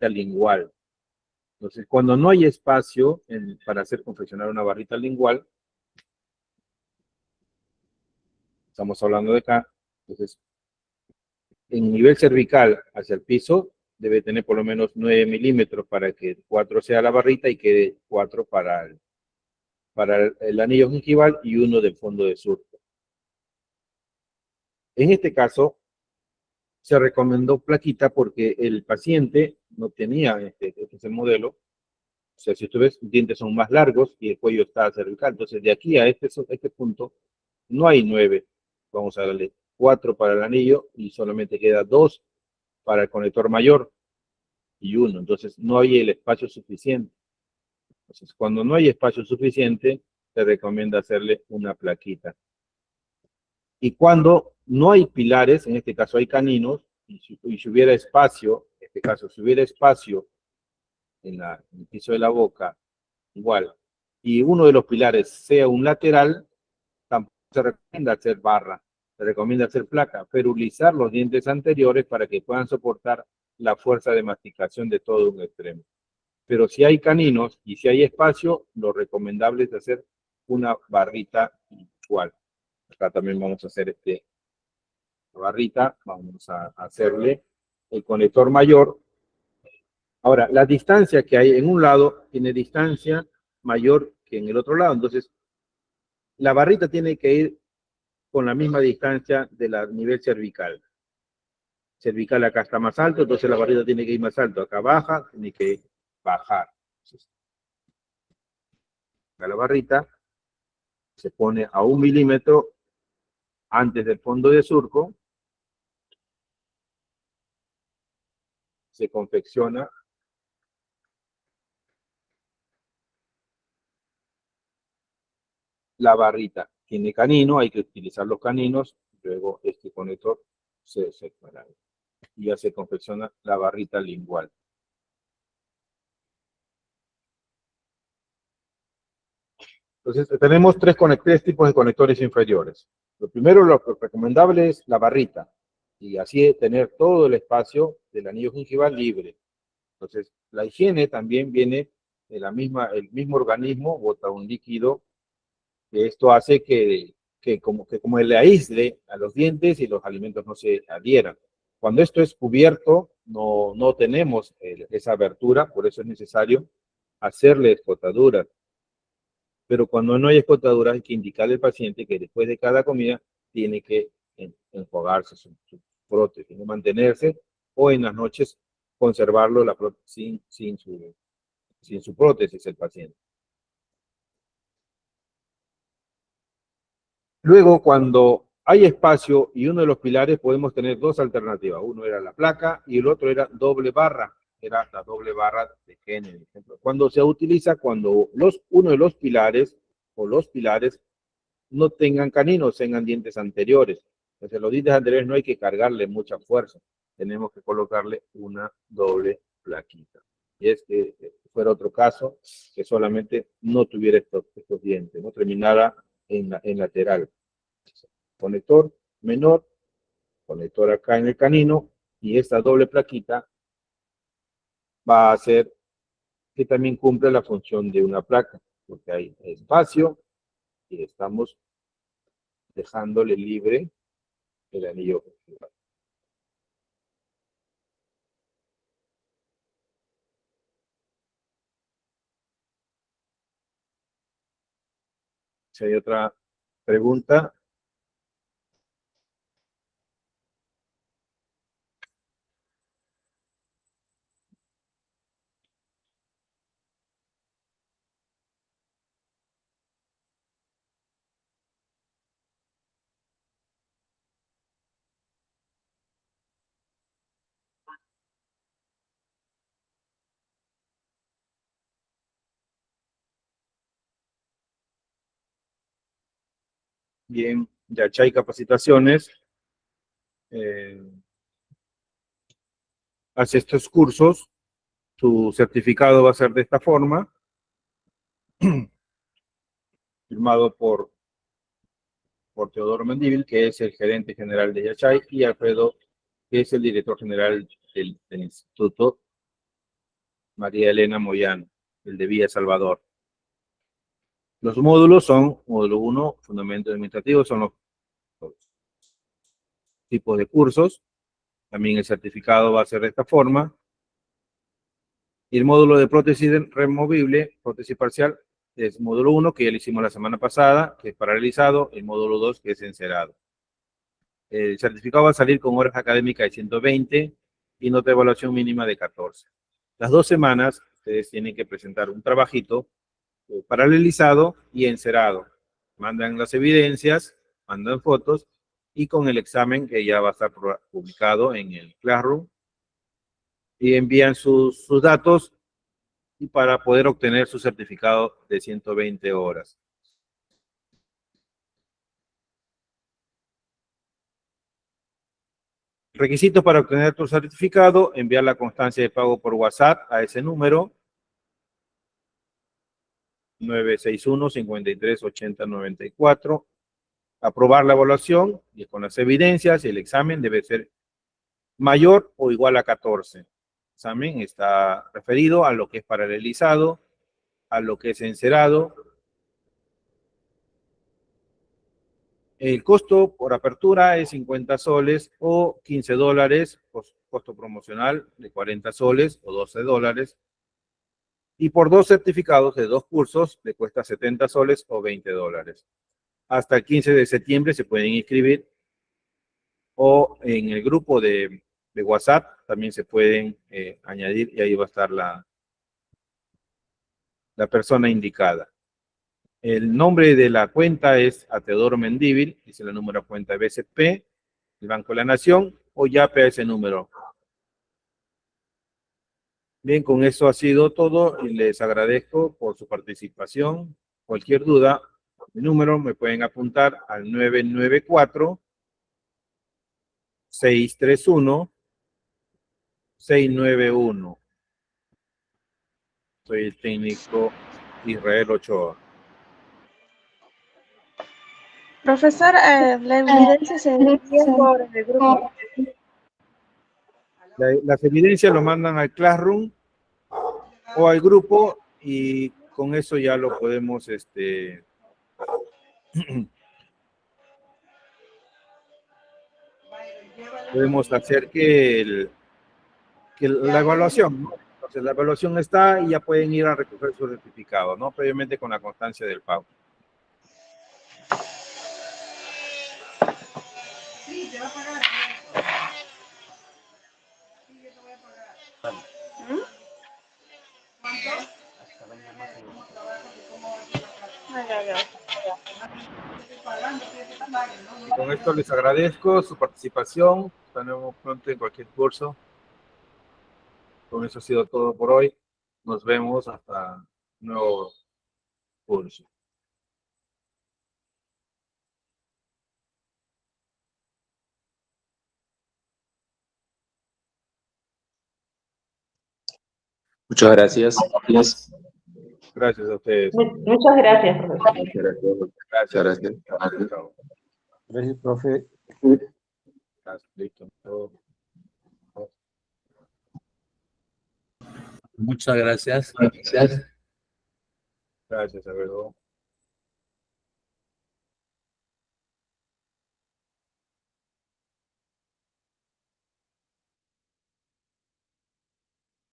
lingual. Entonces, cuando no hay espacio para hacer confeccionar una barrita lingual, estamos hablando de acá, entonces, en nivel cervical hacia el piso, debe tener por lo menos 9 milímetros para que 4 sea la barrita y quede 4 para el anillo gingival y 1 del fondo de surco. En este caso, se recomendó plaquita porque el paciente no tenía, este es el modelo, o sea, si tú ves, los dientes son más largos y el cuello está cervical. Entonces, de aquí a este punto, no hay 9. Vamos a darle 4 para el anillo y solamente queda 2 para el conector mayor y 1. Entonces, no hay el espacio suficiente. Entonces, cuando no hay espacio suficiente, se recomienda hacerle una plaquita. Y cuando no hay pilares, en este caso hay caninos, y si hubiera espacio, en este caso, si hubiera espacio en el piso de la boca, igual, y uno de los pilares sea un lateral, tampoco se recomienda hacer barra, se recomienda hacer placa, ferulizar los dientes anteriores para que puedan soportar la fuerza de masticación de todo un extremo. Pero si hay caninos y si hay espacio, lo recomendable es hacer una barrita igual. Acá también vamos a hacer la barrita, vamos a hacerle el conector mayor. Ahora, la distancia que hay en un lado tiene distancia mayor que en el otro lado. Entonces, la barrita tiene que ir con la misma distancia del nivel cervical. Cervical acá está más alto, entonces la barrita tiene que ir más alto. Acá baja, tiene que bajar. Entonces, acá la barrita se pone a 1 milímetro antes del fondo de surco. Se confecciona la barrita. Tiene canino, hay que utilizar los caninos, luego este conector se separa y ya se confecciona la barrita lingual. Entonces tenemos tres tipos de conectores inferiores. Lo primero, lo recomendable es la barrita y así tener todo el espacio del anillo gingival libre. Entonces la higiene también viene de el mismo organismo, bota un líquido, que esto hace que como le aísle a los dientes y los alimentos no se adhieran. Cuando esto es cubierto, no tenemos esa abertura, por eso es necesario hacerle escotaduras. Pero cuando no hay escotaduras, hay que indicarle al paciente que después de cada comida tiene que enjuagarse su prótesis, no mantenerse, o en las noches conservarlo sin su prótesis el paciente. Luego, cuando hay espacio y uno de los pilares, podemos tener dos alternativas. Uno era la placa y el otro era doble barra. Era la doble barra de Kennedy. Cuando se utiliza, cuando uno de los pilares o los pilares no tengan caninos, tengan dientes anteriores. Entonces, los dientes anteriores no hay que cargarle mucha fuerza. Tenemos que colocarle una doble plaquita. Y es que fuera otro caso que solamente no tuviera estos dientes, no terminara en lateral. Conector menor, conector acá en el canino, y esta doble plaquita va a hacer que también cumple la función de una placa, porque hay espacio y estamos dejándole libre el anillo. Si hay otra pregunta. Bien, Yachay Capacitaciones hace estos cursos. Su certificado va a ser de esta forma, firmado por Teodoro Mendívil, que es el gerente general de Yachay, y Alfredo, que es el director general del Instituto María Elena Moyano, el de Villa Salvador. Los módulos son, módulo 1, fundamentos administrativos, son los tipos de cursos. También el certificado va a ser de esta forma. Y el módulo de prótesis removible, prótesis parcial, es módulo 1, que ya lo hicimos la semana pasada, que es paralizado, el módulo 2, que es encerado. El certificado va a salir con horas académicas de 120 y nota de evaluación mínima de 14. Las 2 semanas, ustedes tienen que presentar un trabajito paralelizado y encerado. Mandan las evidencias, mandan fotos y con el examen que ya va a estar publicado en el Classroom y envían sus datos y para poder obtener su certificado de 120 horas. Requisitos para obtener tu certificado: enviar la constancia de pago por WhatsApp a ese número 961-5380-94. Aprobar la evaluación y con las evidencias, el examen debe ser mayor o igual a 14. El examen está referido a lo que es paralelizado, a lo que es encerado. El costo por apertura es 50 soles o 15 dólares, costo promocional de 40 soles o 12 dólares. Y por 2 certificados de 2 cursos le cuesta 70 soles o 20 dólares. Hasta el 15 de septiembre se pueden inscribir o en el grupo de WhatsApp también se pueden añadir y ahí va a estar la persona indicada. El nombre de la cuenta es Ateodoro Mendívil, dice el número de cuenta de BCP, el Banco de la Nación, o YAPE a ese número. Bien, con eso ha sido todo y les agradezco por su participación. Cualquier duda, mi número me pueden apuntar al 994-631-691. Soy el técnico Israel Ochoa. Profesor, la evidencia se envía por el grupo. Las evidencias lo mandan al Classroom o al grupo y con eso ya lo podemos podemos hacer que la evaluación, ¿no? Entonces la evaluación está y ya pueden ir a recoger su certificado, ¿no? Previamente con la constancia del pago. Sí, te va a pagar. Sí, yo te voy a pagar. ¿Cuánto? Y con esto les agradezco su participación. Nos vemos pronto en cualquier curso. Con eso ha sido todo por hoy. Nos vemos hasta un nuevo curso. Muchas gracias. Gracias a ustedes. Muchas gracias, profesor. Muchas gracias. Gracias. Gracias. Chao. Gracias, profe. Gracias. Listo. Todo. Muchas gracias. Gracias, a ver.